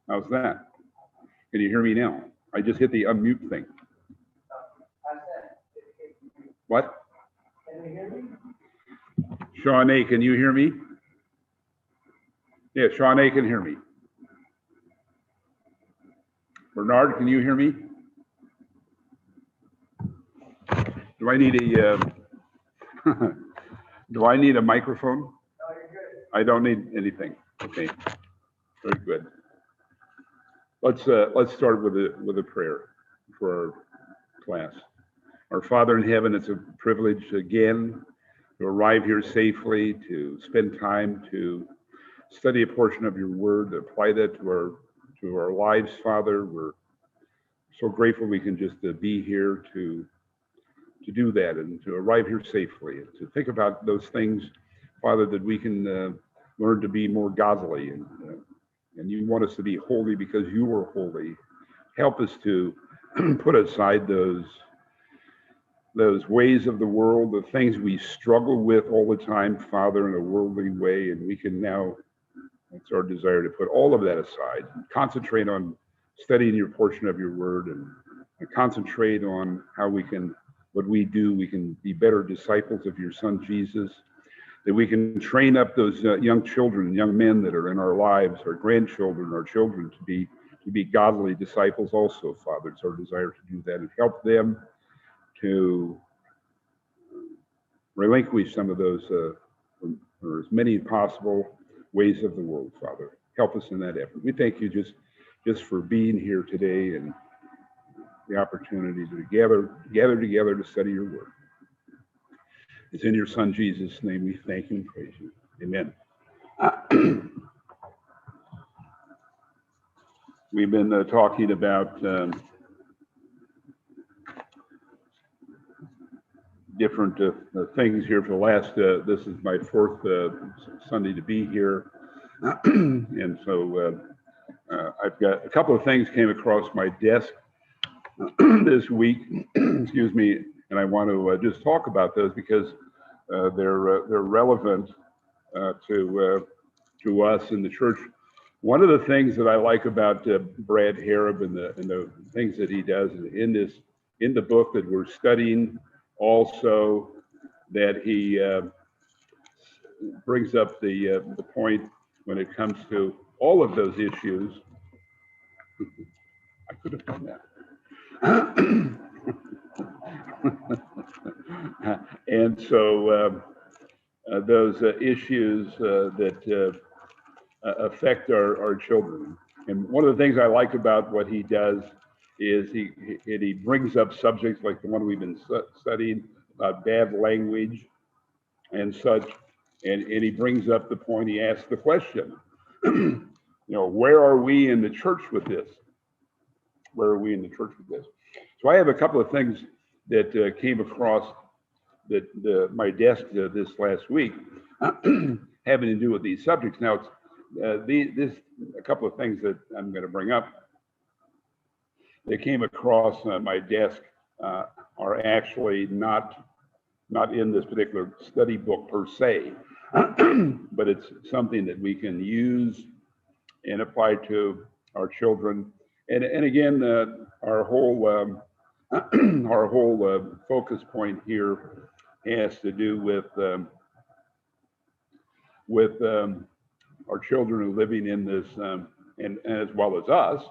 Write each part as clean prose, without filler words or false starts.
How's that? Can you hear me now? I just hit the unmute thing. What? Can you hear me? Shawnee, can you hear me? Yeah, Shawnee can hear me. Bernard, can you hear me? Do I need a do I need a microphone? No, you're good. I don't need anything. Okay, very good. Let's start with a prayer for our class. Our Father in heaven, it's a privilege again to arrive here safely, to spend time to study a portion of your word, to apply that to our lives, Father. We're so grateful we can just be here to do that and to arrive here safely and to think about those things, Father, that we can learn to be more godly and you want us to be holy because you are holy. Help us to put aside those ways of the world, the things we struggle with all the time, Father, in a worldly way, and we can now, it's our desire to put all of that aside and concentrate on studying your portion of your word and concentrate on how we can, what we do, we can be better disciples of your Son, Jesus, that we can train up those young children and young men that are in our lives, our grandchildren, our children, to be godly disciples also, Father. It's our desire to do that and help them to relinquish some of those, or as many possible ways of the world, Father. Help us in that effort. We thank you just for being here today and the opportunity to gather together to study your word. It's in your Son Jesus' name we thank you and praise you. Amen. We've been talking about different things here for the last, this is my fourth Sunday to be here. And so I've got a couple of things came across my desk this week, excuse me, and I want to just talk about those because they're relevant to us in the church. One of the things that I like about Brad Harab and the things that he does in the book that we're studying, also that he brings up the point when it comes to all of those issues. I could have done that. And so those issues that affect our children. And one of the things I like about what he does is he brings up subjects like the one we've been studying about bad language and such. And he brings up the point, he asks the question, where are we in the church with this? Where are we in the church with this? So I have a couple of things that came across my desk this last week having to do with these subjects. Now, a couple of things that I'm going to bring up that came across my desk are actually not in this particular study book per se, but it's something that we can use and apply to our children. And again, our whole focus point here has to do with our children who are living in this, and as well as us,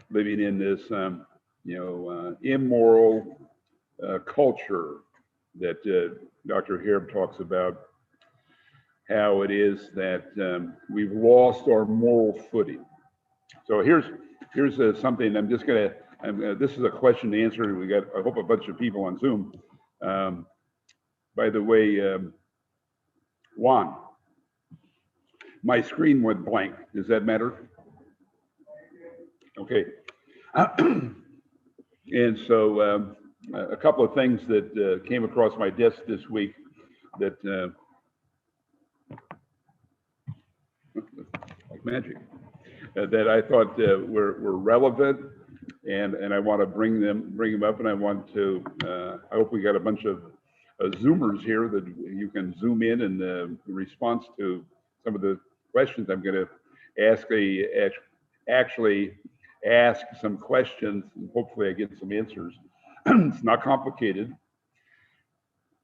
living in this, immoral culture that Dr. Harab talks about, how it is that we've lost our moral footing. So here's something I'm just gonna. This is a question to answer. We got, I hope, a bunch of people on Zoom. By the way, Juan, my screen went blank. Does that matter? Okay. And so a couple of things that came across my desk this week that, like magic, that I thought were relevant, and I want to bring them up, and I want to. I hope we got a bunch of Zoomers here that you can zoom in response to some of the questions I'm going to ask actually ask some questions, and hopefully I get some answers. It's not complicated.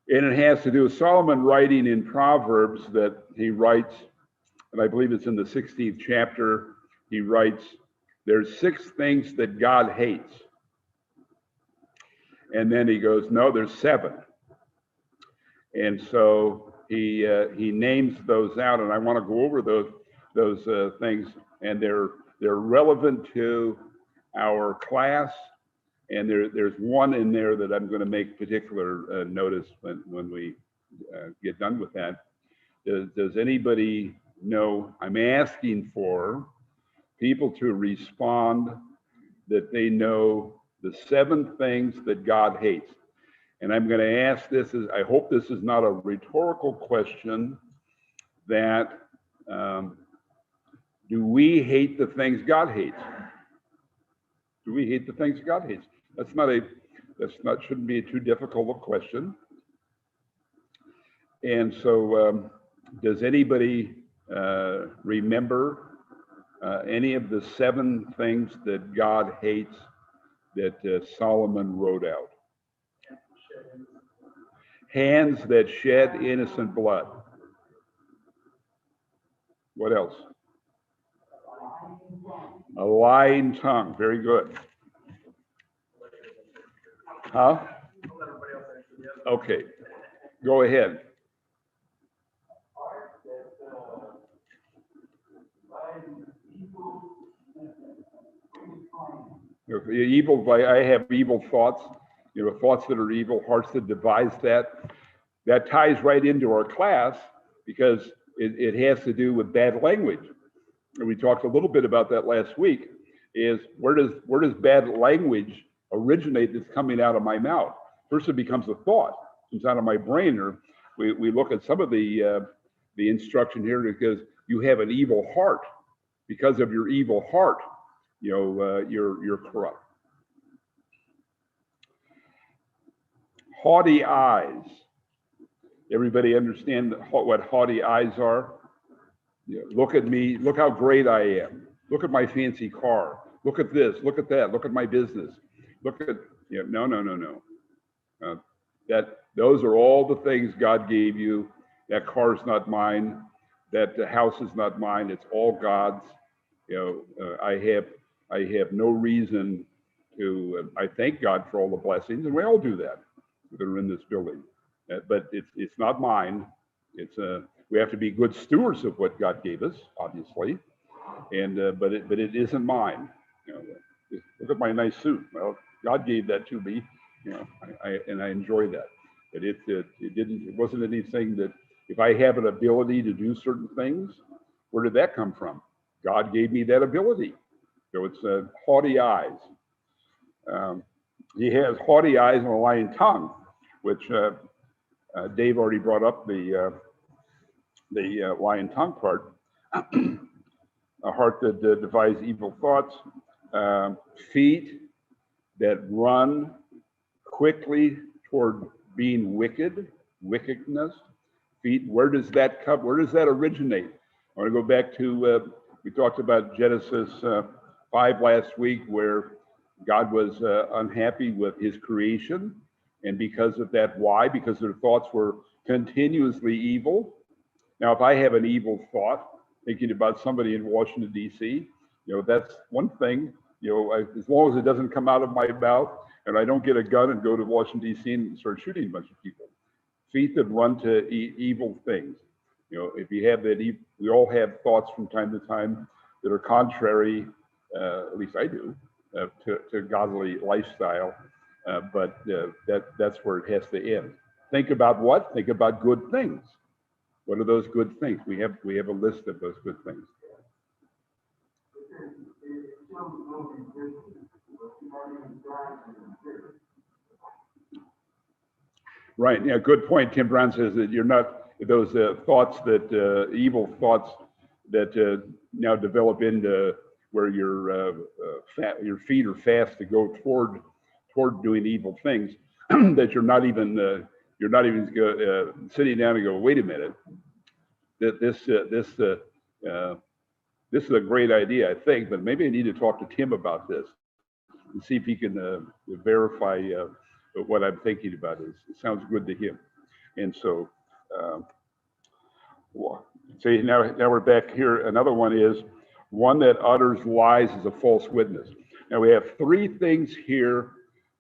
And it has to do with Solomon writing in Proverbs that he writes, and I believe it's in the 16th chapter, he writes, there's 6 things that God hates. And then he goes, no, there's 7. And so he names those out, and I want to go over those things, and they're relevant to our class. And there's one in there that I'm going to make particular notice when we get done with that. Does anybody know? I'm asking for people to respond that they know the 7 things that God hates. And I'm going to ask this, I hope this is not a rhetorical question, that do we hate the things God hates? Do we hate the things God hates? Shouldn't be too difficult a question. And so does anybody remember any of the 7 things that God hates that Solomon wrote out? Hands that shed innocent blood. What else? A lying tongue. Very good. Huh? Okay. Go ahead. Evil, I have evil thoughts, thoughts that are evil, hearts that devise that. That ties right into our class because it has to do with bad language. And we talked a little bit about that last week, is where does bad language originate that's coming out of my mouth? First it becomes a thought, comes out of my brain, or we look at some of the instruction here because you have an evil heart. Because of your evil heart, you're corrupt. Haughty eyes. Everybody understand what haughty eyes are? Look at me, look how great I am. Look at my fancy car. Look at this, look at that, look at my business. Look at, no. Those are all the things God gave you. That car is not mine. That house is not mine. It's all God's. I have no reason to, I thank God for all the blessings, and we all do that are in this building. But it's not mine. We have to be good stewards of what God gave us, obviously, and but it isn't mine. Look at my nice suit. Well, God gave that to me, I enjoy that. But it wasn't anything that, if I have an ability to do certain things, where did that come from? God gave me that ability. So it's haughty eyes. He has haughty eyes and a lying tongue, which Dave already brought up the lying tongue part. A heart that devises evil thoughts, feet that run quickly toward being wickedness. Feet, where does that come? Where does that originate? I want to go back to, we talked about Genesis 5 last week, where God was unhappy with his creation. And because of that, why? Because their thoughts were continuously evil. Now, if I have an evil thought, thinking about somebody in Washington, D.C., that's one thing, as long as it doesn't come out of my mouth and I don't get a gun and go to Washington, D.C. and start shooting a bunch of people. Feet that run to evil things. If you have that, we all have thoughts from time to time that are contrary, at least I do, to godly lifestyle. But that's where it has to end. Think about what? Think about good things. What are those good things? We have a list of those good things. Right. Yeah. Good point. Tim Brown says that you're not those thoughts that evil thoughts that now develop into where your feet are fast to go toward doing evil things. That you're not even sitting down and go, wait a minute. That this this is a great idea, I think, but maybe I need to talk to Tim about this and see if he can verify what I'm thinking about. It sounds good to him. And so, see, now we're back here. Another one is, one that utters lies is a false witness. Now we have three things here,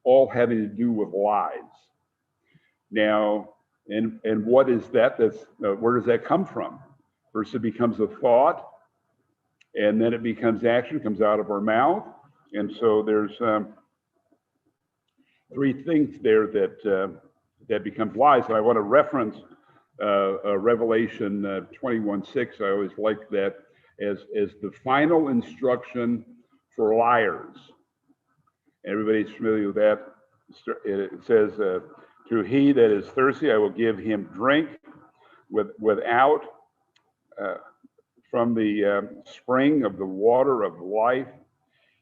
all having to do with lies. Now, and what is that? That's where does that come from? First, it becomes a thought, and then it becomes action, comes out of our mouth. And so there's three things there that becomes lies. And I want to reference Revelation 21:6. I always like that as the final instruction for liars. Everybody's familiar with that. It says, to he that is thirsty, I will give him drink without from the spring of the water of life.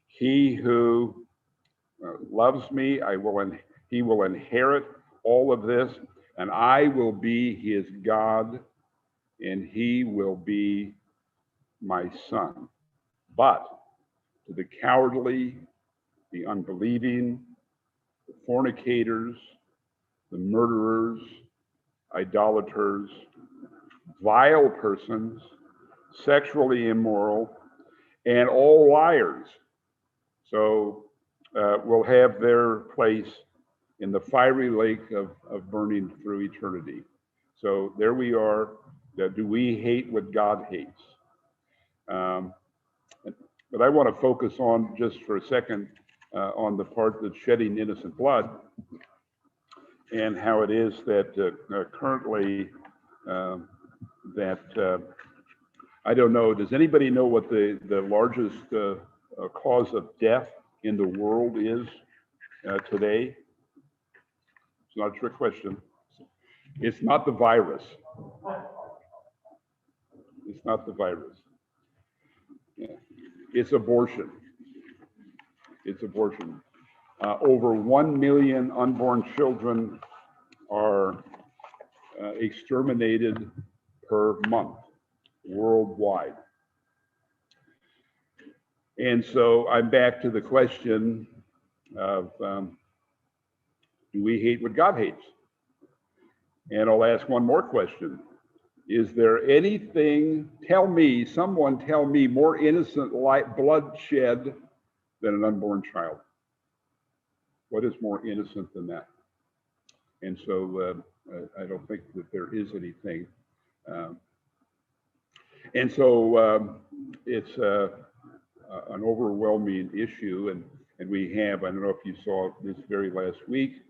He who loves me, he will inherit all of this, and I will be his God, and he will be my son. But to the cowardly, the unbelieving, the fornicators, the murderers, idolaters, vile persons, sexually immoral, and all liars. So will have their place in the fiery lake of burning through eternity. So there we are. Do we hate what God hates? But I want to focus on, just for a second, on the part that's shedding innocent blood, and how it is that currently I don't know, does anybody know what the largest cause of death in the world is today? It's not a trick question. It's not the virus. It's not the virus. Yeah. It's abortion. It's abortion. Over 1 million unborn children are exterminated per month worldwide. And so I'm back to the question of, do we hate what God hates? And I'll ask one more question. Is there anything, someone tell me, more innocent bloodshed than an unborn child? What is more innocent than that? And so I don't think that there is anything. And so it's an overwhelming issue. And we have, I don't know if you saw this very last week,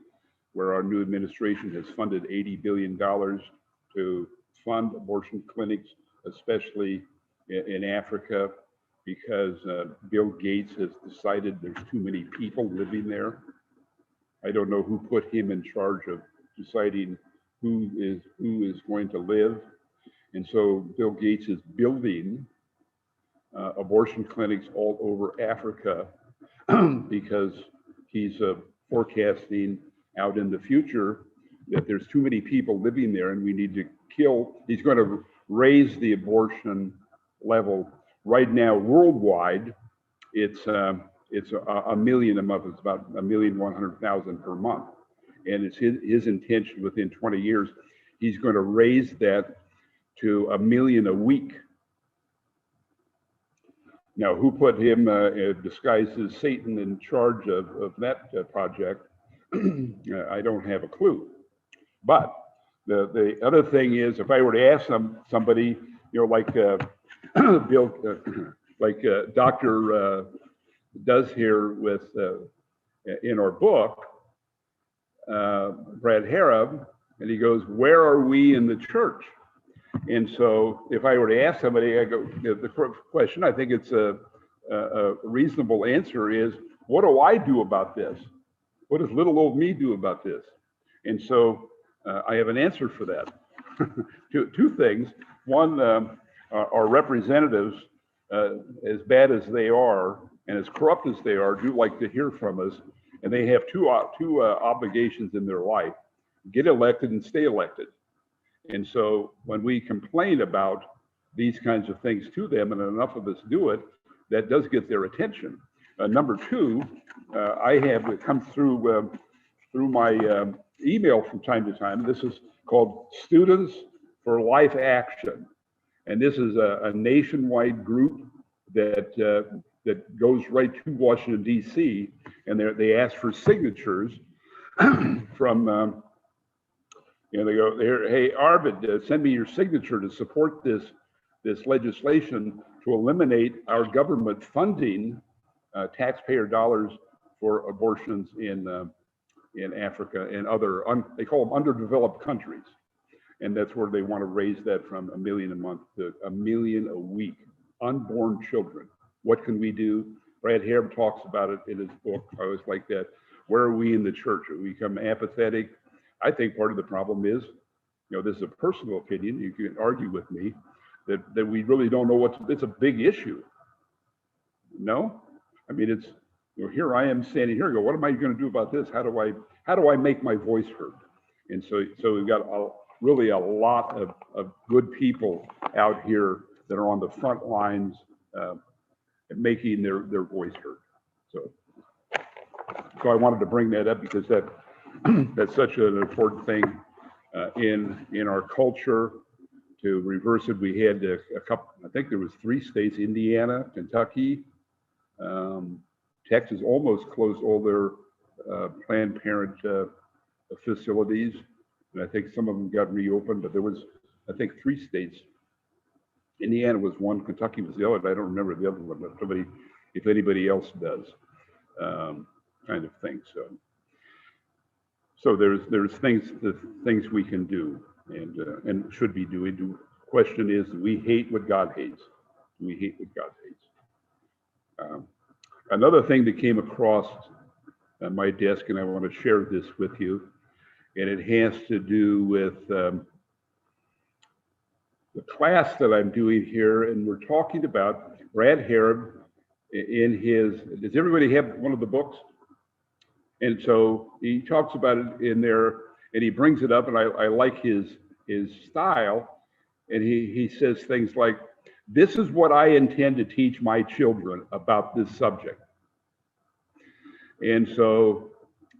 where our new administration has funded $80 billion to fund abortion clinics, especially in Africa, because Bill Gates has decided there's too many people living there. I don't know who put him in charge of deciding who is going to live. And so Bill Gates is building abortion clinics all over Africa because he's forecasting out in the future that there's too many people living there and we need to kill. He's going to raise the abortion level. Right now, worldwide, it's a million a month. It's about 1,100,000 per month. And it's his intention within 20 years, he's going to raise that to 1 million a week. Now, who put him disguised as Satan in charge of that project? I don't have a clue. But the other thing is, if I were to ask somebody, like Bill, like Dr. does here with in our book, Brad Harab, and he goes, "Where are we in the church?" And so, if I were to ask somebody, I go, the question, I think it's a reasonable answer is, what do I do about this? What does little old me do about this? And so, I have an answer for that. Two things. One, our representatives, as bad as they are and as corrupt as they are, do like to hear from us, and they have two obligations in their life: get elected and stay elected. And so when we complain about these kinds of things to them, and enough of us do it, that does get their attention. Number two, I have it comes through my email from time to time. This is called Students for Life Action, and this is a nationwide group that that goes right to Washington D.C. and they ask for signatures from. They go there. Hey, Arvid, send me your signature to support this legislation to eliminate our government funding taxpayer dollars for abortions in Africa and other they call them underdeveloped countries, and that's where they want to raise that from 1 million a month to 1 million a week. Unborn children. What can we do? Brad Harab talks about it in his book. I was like that. Where are we in the church? Have we become apathetic? I think part of the problem is, this is a personal opinion. You can argue with me that we really don't know it's a big issue. No, I mean it's here I am standing here. What am I going to do about this? How do I make my voice heard? And so we've got really a lot of good people out here that are on the front lines making their voice heard. So I wanted to bring that up because that's such an important thing in our culture. To reverse it, we had a couple. I think there was 3 states: Indiana, Kentucky, Texas almost closed all their Planned Parenthood facilities, and I think some of them got reopened. But there was, I think, 3 states. Indiana was one, Kentucky was the other. I don't remember the other one, but if anybody else does, kind of thing. So there's things we can do and should be doing. The question is, do we hate what God hates? Do we hate what God hates? Another thing that came across my desk, and I want to share this with you, and it has to do with the class that I'm doing here, and we're talking about Brad Harab in his. Does everybody have one of the books? And so he talks about it in there, and he brings it up, and I like his style. And he says things like, "This is what I intend to teach my children about this subject." And so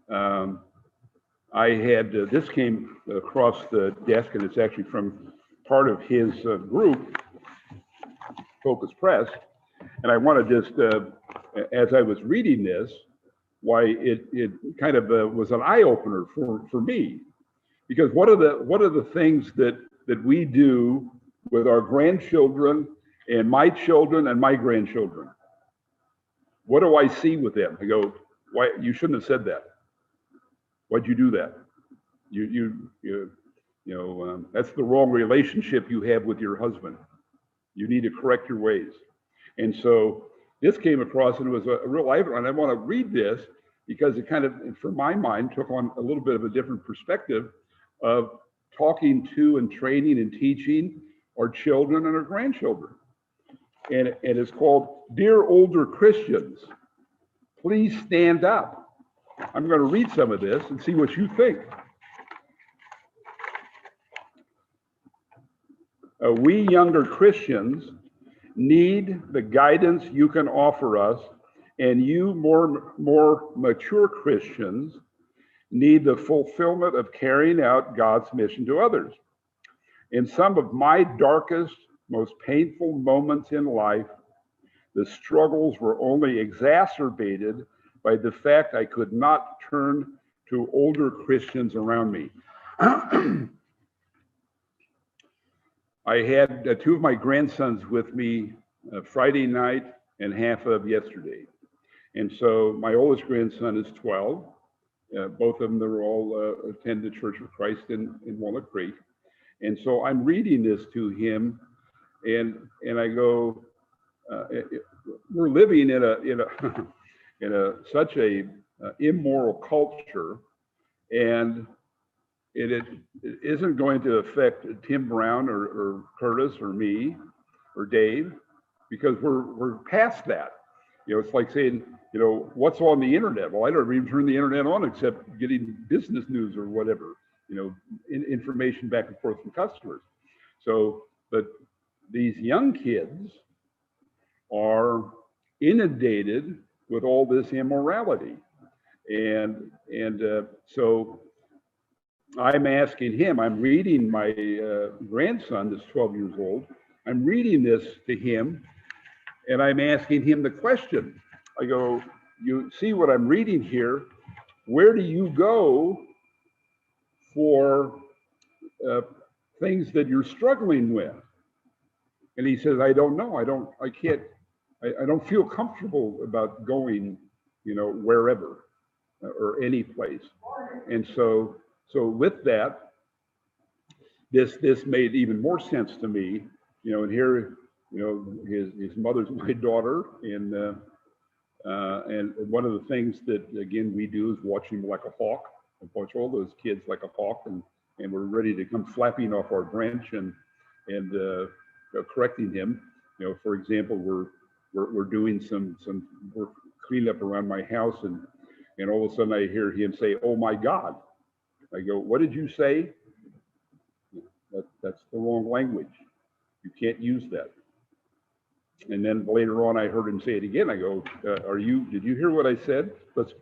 I had this came across the desk, and it's actually from part of his group, Focus Press. And I want to just, as I was reading this, why it kind of was an eye opener for me, because what are the things that we do with our grandchildren and my children and my grandchildren? What do I see with them? I go, why you shouldn't have said that? Why'd you do that? That's the wrong relationship you have with your husband. You need to correct your ways. And so this came across, and it was a real eye opener. And I want to read this because it kind of, for my mind, took on a little bit of a different perspective of talking to and training and teaching our children and our grandchildren. And it's called, "Dear Older Christians, Please Stand Up." I'm going to read some of this and see what you think. We younger Christians need the guidance you can offer us, and you more mature Christians need the fulfillment of carrying out God's mission to others. In some of my darkest, most painful moments in life, the struggles were only exacerbated by the fact I could not turn to older Christians around me. I had 2 of my grandsons with me Friday night and half of yesterday. And so my oldest grandson is 12. Both of them, they're all attend the Church of Christ in Walnut Creek. And so I'm reading this to him, and I go, we're living in such a immoral culture, and it isn't going to affect Tim Brown or Curtis or me or Dave, because we're past that. It's like saying, what's on the internet? Well, I don't even turn the internet on except getting business news or whatever, information back and forth from customers. So, but these young kids are inundated with all this immorality. And so I'm asking him, I'm reading my grandson that's 12 years old, I'm reading this to him, and I'm asking him the question. I go, you see what I'm reading here? Where do you go for things that you're struggling with? And he says, I don't know. I don't feel comfortable about going, wherever or any place. And so with that, this made even more sense to me, and here, his mother's my daughter, and one of the things that, again, we do is watch him like a hawk, watch all those kids like a hawk, and we're ready to come flapping off our branch and correcting him. For example, we're doing some work, cleaning up around my house, and all of a sudden I hear him say, "Oh my God." I go, "What did you say?" That's the wrong language. You can't use that. And then later on, I heard him say it again. I go, did you hear what I said?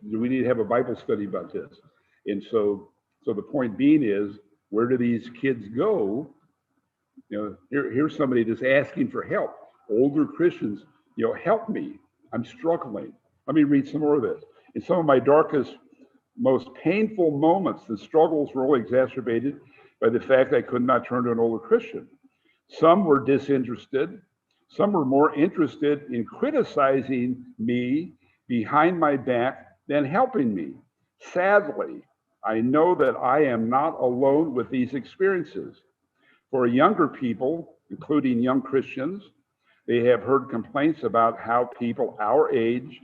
We need to have a Bible study about this. And so the point being is, where do these kids go? Here's somebody that's asking for help. Older Christians, help me. I'm struggling. Let me read some more of this. In some of my darkest, most painful moments, the struggles were only exacerbated by the fact I could not turn to an older Christian. Some were disinterested. Some were more interested in criticizing me behind my back than helping me. Sadly, I know that I am not alone with these experiences. For younger people, including young Christians, they have heard complaints about how people our age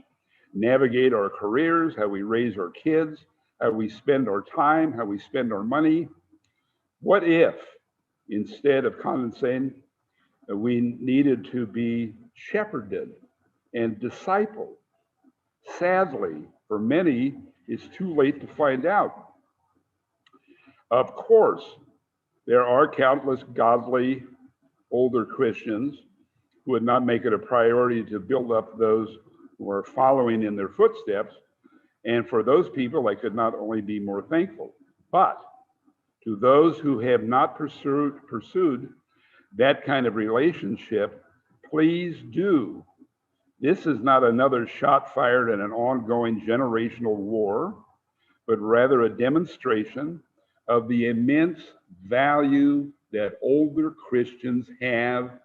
navigate our careers, how we raise our kids, how we spend our time, how we spend our money. What if, instead of condescending, we needed to be shepherded and discipled? Sadly, for many, it's too late to find out. Of course, there are countless godly older Christians who would not make it a priority to build up those who are following in their footsteps. And for those people, I could not only be more thankful, but to those who have not pursued that kind of relationship, please do. This is not another shot fired in an ongoing generational war, but rather a demonstration of the immense value that older Christians have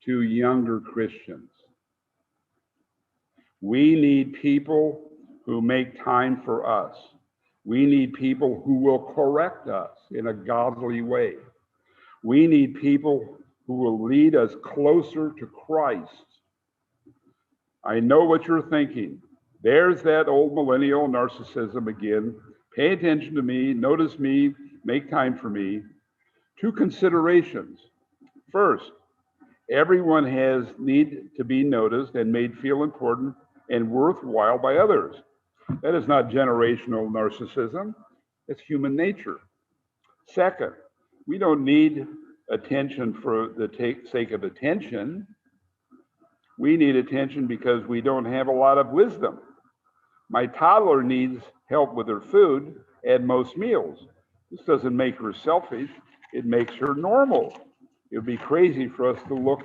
to younger Christians. We need people who make time for us. We need people who will correct us in a godly way. We need people who will lead us closer to Christ. I know what you're thinking. There's that old millennial narcissism again. Pay attention to me, notice me, make time for me. Two considerations. First, everyone has need to be noticed and made feel important and worthwhile by others. That is not generational narcissism, it's human nature. Second, we don't need attention for the sake of attention. We need attention because we don't have a lot of wisdom. My toddler needs help with her food at most meals. This doesn't make her selfish, it makes her normal. It would be crazy for us to look